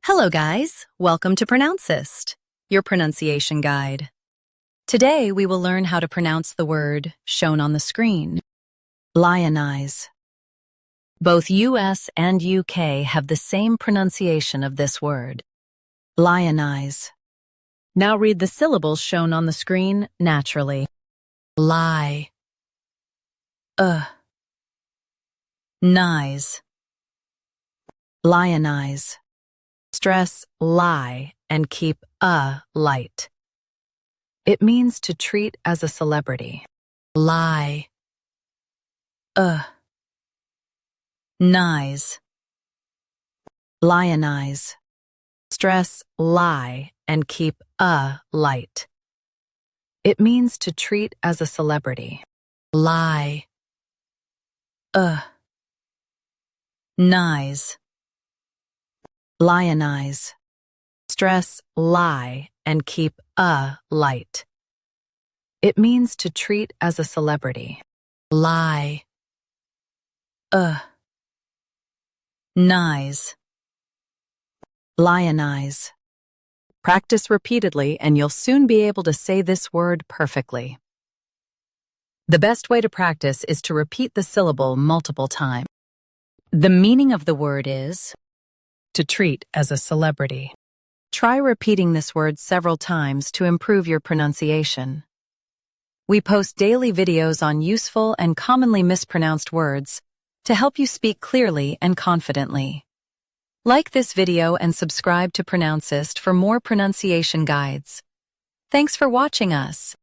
Hello guys, welcome to Pronouncist, your pronunciation guide. Today we will learn how to pronounce the word shown on the screen, lionize. Both US and UK have the same pronunciation of this word, lionize. Now read the syllables shown on the screen naturally. Lie, nize, lionize. Stress lie and keep light. It means to treat as a celebrity. Lie, nize, lionize. Stress lie and keep light. It means to treat as a celebrity. Lie, nize, lionize. Stress lie and keep light. It means to treat as a celebrity. Lie, nize, lionize. Practice repeatedly and you'll soon be able to say this word perfectly. The best way to practice is to repeat the syllable multiple times. The meaning of the word is to treat as a celebrity. Try repeating this word several times to improve your pronunciation. We post daily videos on useful and commonly mispronounced words to help you speak clearly and confidently. Like this video and subscribe to Pronouncist for more pronunciation guides. Thanks for watching us.